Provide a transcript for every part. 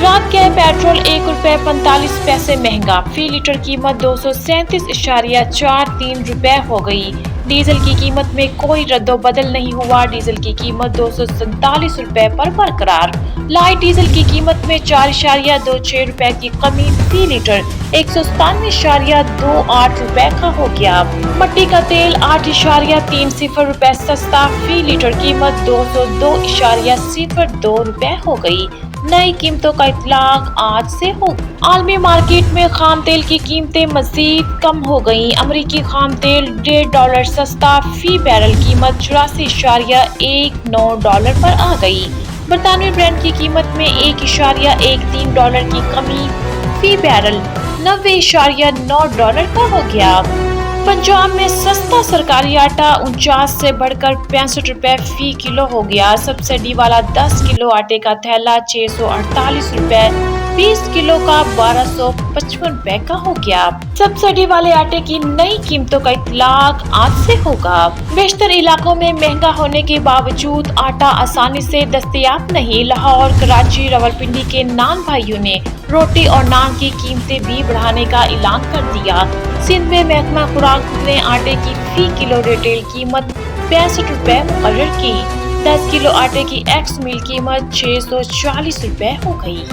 रات गए पेट्रोल 1 रुपए 45 पैसे महंगा, फी लीटर कीमत 237.43 रुपए हो गई। डीजल की कीमत में कोई रद्दोबदल नहीं हुआ, डीजल की कीमत 247 रुपए पर बरकरार। लाइट डीजल की कीमत में 4.26 रुपए की कमी, फी लीटर 197.28 रुपए का हो गया। मट्टी का तेल 8.30 रुपए सस्ता, फी लीटर कीमत 202.02 रुपए हो गई। नई कीमतों का इतलाक आज से हो। आलमी मार्केट में खाम तेल की कीमतें मजीद कम हो गईं। अमरीकी खाम तेल $1.5 सस्ता, फी बैरल कीमत 84.19 पर आ गई। बरतानवी ब्रांड की कीमत में $1.13 की कमी, फी बैरल $90.9 का हो गया। पंजाब में सस्ता सरकारी आटा 49 से बढ़कर 65 रुपए फी किलो हो गया। सब्सिडी वाला 10 किलो आटे का थैला 648 रुपए, 20 किलो का 1255 रुपए का हो गया। सब्सिडी वाले आटे की नई कीमतों का इतलाक आज से होगा। बेशतर इलाकों में महंगा होने के बावजूद आटा आसानी से दस्तयाब नहीं। लाहौर, कराची, रावलपिंडी के नान भाइयों ने रोटी और नान की कीमतें भी बढ़ाने का ऐलान कर दिया। सिंध में महकमा खुराक ने आटे की फी किलो रिटेल कीमत 65 रुपए मुकर्रर की। 10 किलो आटे की एक्स मील कीमत 640 रुपए हो गई।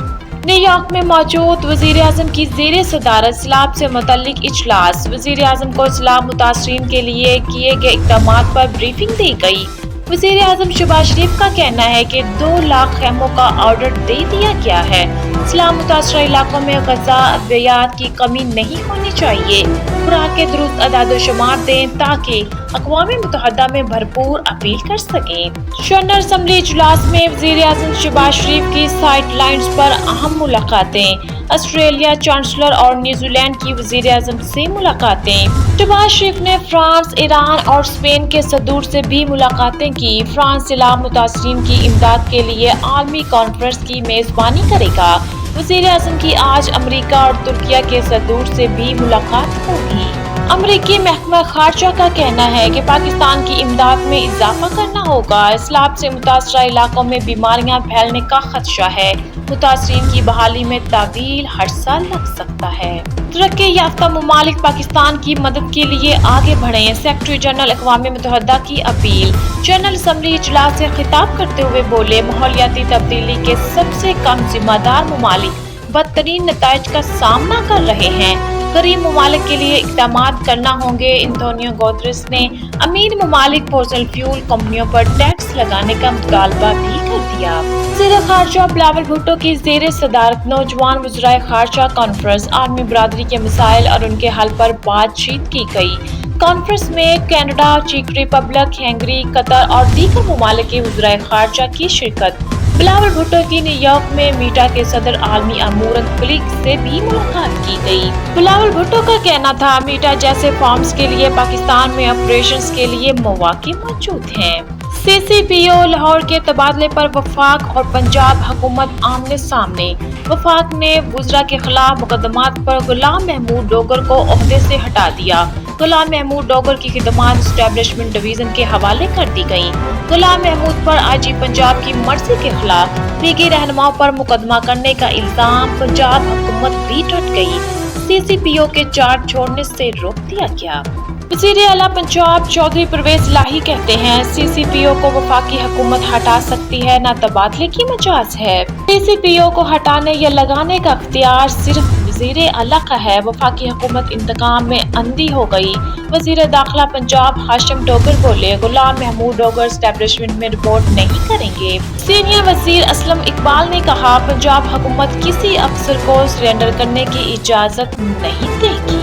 न्यूयॉर्क में मौजूद वजीर आजम की ज़ेरे सदारत सैलाब से मुतल्लिक इजलास। वजीर आजम को सैलाब मुतासरीन के लिए किए गए इक़दामात पर ब्रीफिंग दी गई। वजीर आजम शहबाज शरीफ का कहना है कि 2 लाख खेमों का ऑर्डर दे दिया गया है। सैलाब मुतासरा इलाकों में ग़िज़ा अद्वियात की कमी नहीं होनी चाहिए। खुराक के दुरुस्त अदाद-ओ-शुमार दें ताकि अक़वाम मुत्तहिदा में भरपूर अपील कर सकें। जनरल असम्बली इजलास में वज़ीर आज़म शहबाज शरीफ की साइड लाइन्स पर अहम मुलाकातें। ऑस्ट्रेलिया चांसलर और न्यूजीलैंड की वज़ीर आज़म से मुलाकातें। शहबाज शरीफ ने फ्रांस, ईरान और स्पेन के सदूर से भी मुलाकातें की। फ्रांस सैलाब मुतासरीन की इमदाद के लिए आलमी कॉन्फ्रेंस की मेज़बानी करेगा। वज़ीर आज़म की आज अमेरिका और तुर्किया के सदूर से भी मुलाकात होगी। अमरीकी महकमा खारजा का कहना है कि पाकिस्तान की इमदाद में इजाफा करना होगा। सैलाब से मुतासरा इलाकों में बीमारियां फैलने का खदशा है। मुतासरीन की बहाली में तावील हर साल लग सकता है। तरक्की याफ्ता ममालिक पाकिस्तान की मदद के लिए आगे बढ़ें, सेक्रेटरी जनरल अक़वाम मुत्तहिदा की अपील। जनरल असम्बली इजलास से खिताब करते हुए बोले, माहौलियाती तब्दीली के सबसे कम जिम्मेदार ममालिक बदतरीन नताइज का सामना कर रहे हैं। गरीब ममालिक के लिए इक़दामात करना होंगे। एंटोनियो गुतेरेस ने अमीर ममालिक फॉसिल फ्यूल कंपनियों पर टैक्स लगाने का मुतालबा भी कर दिया। वज़ीर ख़ारजा बिलावल भुट्टो की ज़ेरे सदारत नौजवान वज़राए ख़ारजा कॉन्फ्रेंस आलमी बरादरी के मसाइल और उनके हल पर बातचीत की गई। कॉन्फ्रेंस में कनाडा, चेक रिपब्लिक, हंगरी, कतर और दीगर ममालिक के वज़राए ख़ारजा की शिरकत। बिलावल भुट्टो की न्यूयॉर्क में मीटा के सदर आलमी अमूरत फ्लिक से भी मुलाकात की गई। बिलावल भुट्टो का कहना था, मीटा जैसे फॉर्म्स के लिए पाकिस्तान में ऑपरेशंस के लिए मौके मौजूद हैं। CCPO लाहौर के तबादले पर वफाक और पंजाब हुकूमत आमने सामने। वफाक ने वज़रा के खिलाफ मुकदमात पर गुलाम महमूद डोगर को ओहदे से हटा दिया। गुलाम महमूद डोगर की खिदमात एस्टेब्लिशमेंट डिवीजन के हवाले कर दी गयी। गुलाम महमूद पर IG पंजाब की मर्जी के खिलाफ लीगी रहनुमाओं पर मुकदमा करने का इल्जाम पंजाब हुकूमत भी डट गई। CCPO के चार्ज छोड़ने से रोक दिया गया। वज़ीर आला पंजाब चौधरी परवेज इलाही कहते हैं, CCPO को वफाकी हुकूमत हटा सकती है, न तबादले की मजाज है। CCPO को हटाने या लगाने का अख्तियार सिर्फ वज़ीर आला का है। वफाकी हुकूमत इंतकाम में अंधी हो गई। वज़ीर दाखिला पंजाब हाशिम डोगर बोले, गुलाम महमूद डोगर एस्टेब्लिशमेंट में रिपोर्ट नहीं करेंगे। सीनियर वज़ीर असलम इकबाल ने कहा, पंजाब हुकूमत किसी अफसर को सरेंडर करने की इजाज़त नहीं देगी।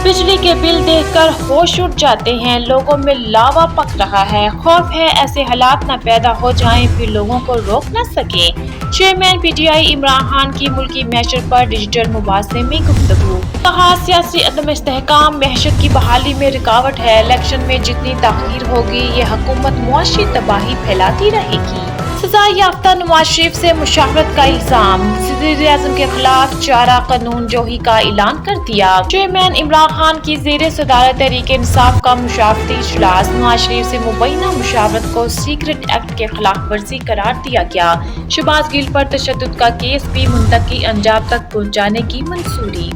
बिजली के बिल देखकर होश उड़ जाते हैं, लोगों में लावा पक रहा है। खौफ है ऐसे हालात न पैदा हो जाएं फिर लोगों को रोक न सके। चेयरमैन PTI इमरान खान की मुल्की मैशर पर डिजिटल मुबासे में गुफ्तगू। कहा, सियासी अदम इस्तेहकाम मैशत की बहाली में रुकावट है। इलेक्शन में जितनी ताख़ीर होगी ये हुकूमत मुआशी तबाही फैलाती रहेगी। सजा याफ्ता नवाज शरीफ से मुशावरत का इल्जाम, वज़ीर-ए-आज़म के खिलाफ चारा कानून जोही का ऐलान कर दिया। चेयरमैन इमरान खान की ज़ेरे सदारत तहरीक-ए-इंसाफ का मुशावरती इजलास, नवाज शरीफ से मुबैना मुशावरत को सीक्रेट एक्ट के खिलाफ वर्जी करार दिया गया। शहबाज गिल पर तशद्दुद का केस भी मुंतकी अंजाम तक पहुँचाने की मंजूरी।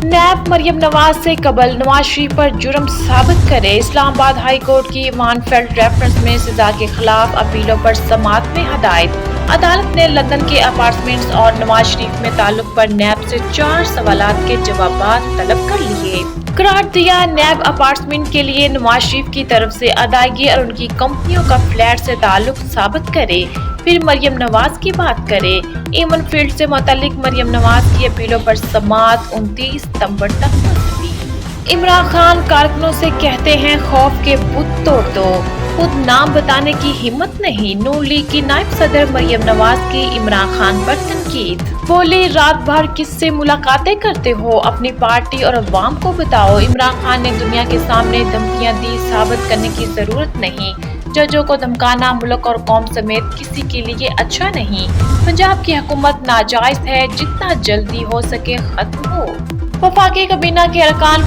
नैब मरियम नवाज से कबल नवाज शरीफ पर जुर्म साबित करे, इस्लामाबाद हाई कोर्ट की मानफेल्ड रेफरेंस में सजा के खिलाफ अपीलों पर समाअत में हदायत। अदालत ने लंदन के अपार्टमेंट्स और नवाज शरीफ में ताल्लुक पर नैब से 4 सवालात के जवाबात तलब कर लिए। करार दिया, नैब अपार्टमेंट के लिए नवाज शरीफ की तरफ से अदायगी और उनकी कंपनियों का फ्लैट से ताल्लुक साबित करे, फिर मरियम नवाज की बात करे। एमन फील्ड से मुतल्लिक मरियम नवाज की अपीलों पर समाअत 29 सितंबर तक मुलतवी। इमरान खान कारकुनों से कहते हैं खौफ के बुत तोड़ दो, खुद नाम बताने की हिम्मत नहीं। नून लीग की नायब सदर मरियम नवाज की इमरान खान पर तनकीद, बोली रात भर किससे मुलाकातें करते हो, अपनी पार्टी और अवाम को बताओ। इमरान खान ने दुनिया के सामने धमकियां दी, साबित करने की जरूरत नहीं। जजों को धमकाना मुल्क और कौम समेत किसी के लिए अच्छा नहीं। पंजाब की हुकूमत नाजायज है, जितना जल्दी हो सके खत्म हो। वफाकी काबीना के अरकान